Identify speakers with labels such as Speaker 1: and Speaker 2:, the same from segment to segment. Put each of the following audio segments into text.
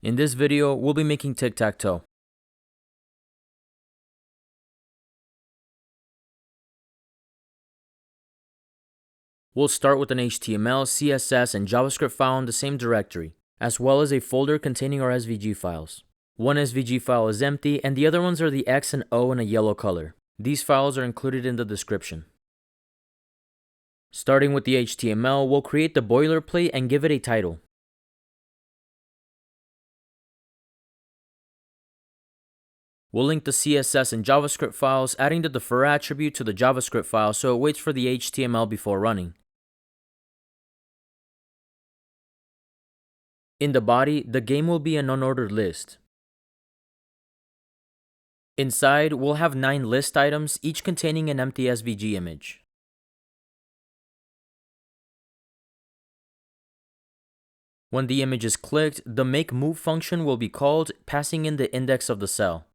Speaker 1: In this video, we'll be making tic-tac-toe. We'll start with an HTML, CSS, and JavaScript file in the same directory, as well as a folder containing our SVG files. One SVG file is empty, and the other ones are the X and O in a yellow color. These files are included in the description. Starting with the HTML, we'll create the boilerplate and give it a title. We'll link the CSS and JavaScript files, adding the defer attribute to the JavaScript file so it waits for the HTML before running. In the body, the game will be an unordered list. Inside, we'll have 9 list items, each containing an empty SVG image. When the image is clicked, the makeMove function will be called, passing in the index of the cell.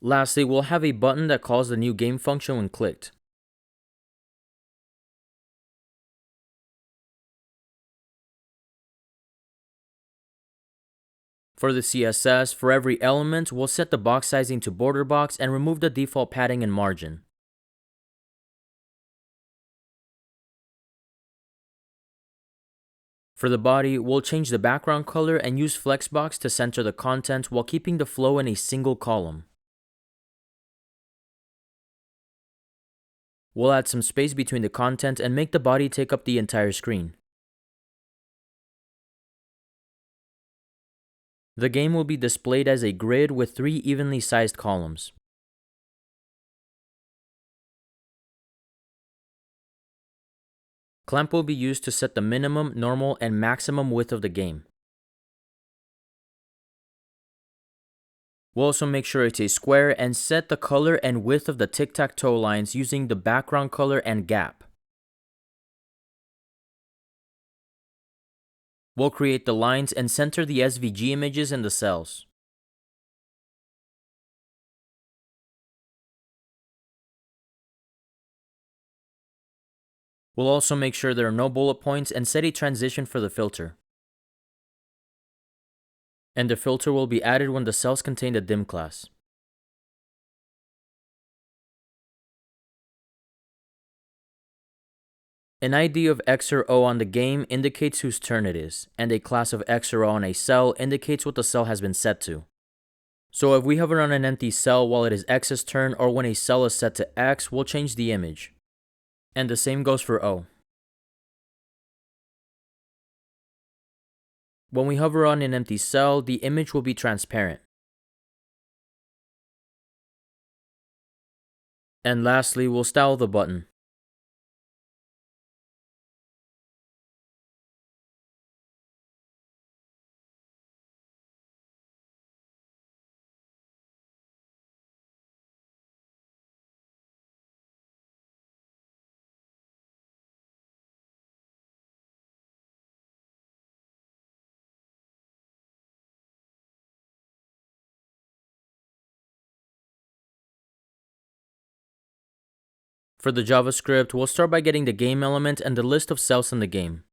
Speaker 1: Lastly, we'll have a button that calls the new game function when clicked. For the CSS, for every element, we'll set the box sizing to border box and remove the default padding and margin. For the body, we'll change the background color and use Flexbox to center the content while keeping the flow in a single column. We'll add some space between the content and make the body take up the entire screen. The game will be displayed as a grid with 3 evenly sized columns. Clamp will be used to set the minimum, normal, and maximum width of the game. We'll also make sure it's a square and set the color and width of the tic-tac-toe lines using the background color and gap. We'll create the lines and center the SVG images in the cells. We'll also make sure there are no bullet points and set a transition for the filter. And the filter will be added when the cells contain the dim class. An ID of X or O on the game indicates whose turn it is, and a class of X or O on a cell indicates what the cell has been set to. So if we hover on an empty cell while it is X's turn, or when a cell is set to X, we'll change the image. And the same goes for O. When we hover on an empty cell, the image will be transparent. And lastly, we'll style the button. For the JavaScript, we'll start by getting the game element and the list of cells in the game.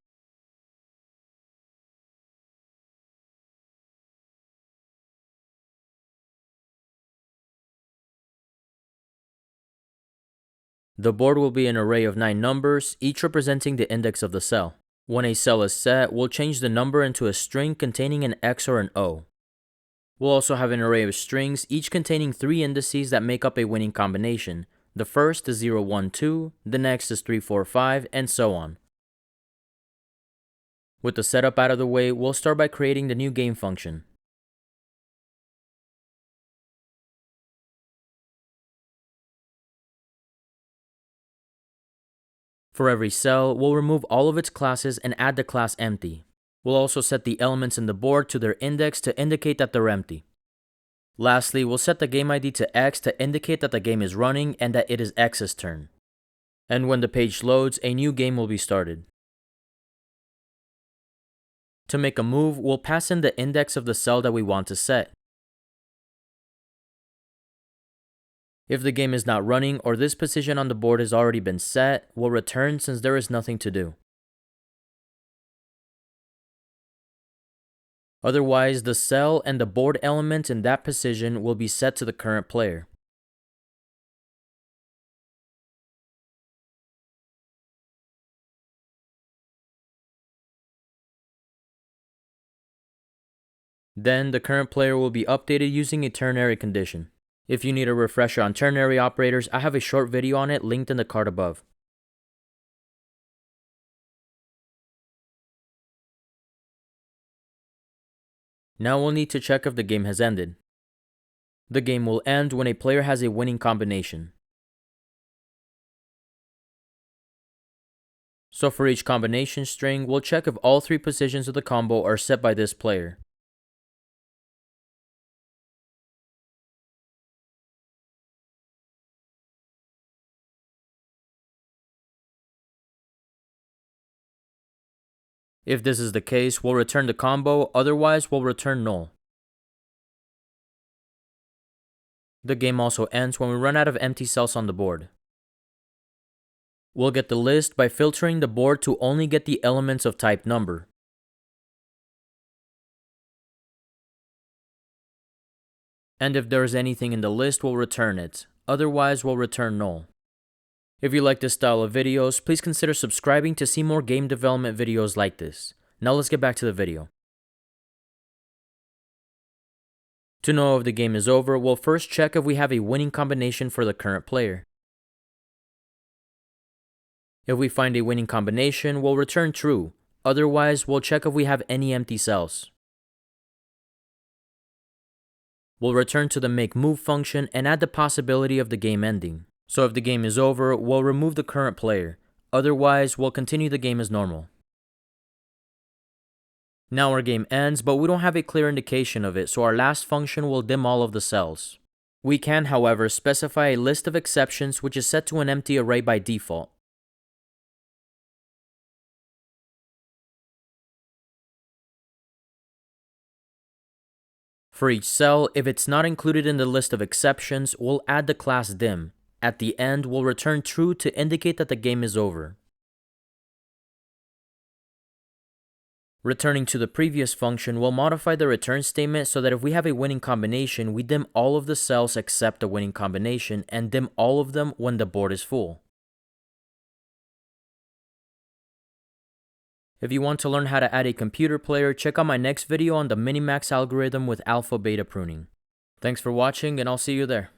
Speaker 1: The board will be an array of 9 numbers, each representing the index of the cell. When a cell is set, we'll change the number into a string containing an X or an O. We'll also have an array of strings, each containing 3 indices that make up a winning combination. The first is 0, 1, 2, the next is 3, 4, 5, and so on. With the setup out of the way, we'll start by creating the new game function. For every cell, we'll remove all of its classes and add the class empty. We'll also set the elements in the board to their index to indicate that they're empty. Lastly, we'll set the game ID to X to indicate that the game is running and that it is X's turn. And when the page loads, a new game will be started. To make a move, we'll pass in the index of the cell that we want to set. If the game is not running or this position on the board has already been set, we'll return since there is nothing to do. Otherwise, the cell and the board element in that position will be set to the current player. Then, the current player will be updated using a ternary condition. If you need a refresher on ternary operators, I have a short video on it linked in the card above. Now we'll need to check if the game has ended. The game will end when a player has a winning combination. So for each combination string, we'll check if all three positions of the combo are set by this player. If this is the case, we'll return the combo, otherwise we'll return null. The game also ends when we run out of empty cells on the board. We'll get the list by filtering the board to only get the elements of type number. And if there is anything in the list, we'll return it. Otherwise, we'll return null. If you like this style of videos, please consider subscribing to see more game development videos like this. Now let's get back to the video. To know if the game is over, we'll first check if we have a winning combination for the current player. If we find a winning combination, we'll return true. Otherwise, we'll check if we have any empty cells. We'll return to the makeMove function and add the possibility of the game ending. So if the game is over, we'll remove the current player. Otherwise, we'll continue the game as normal. Now our game ends, but we don't have a clear indication of it, so our last function will dim all of the cells. We can, however, specify a list of exceptions which is set to an empty array by default. For each cell, if it's not included in the list of exceptions, we'll add the class dim. At the end, we'll return true to indicate that the game is over. Returning to the previous function, we'll modify the return statement so that if we have a winning combination, we dim all of the cells except the winning combination and dim all of them when the board is full. If you want to learn how to add a computer player, check out my next video on the minimax algorithm with alpha-beta pruning. Thanks for watching, and I'll see you there.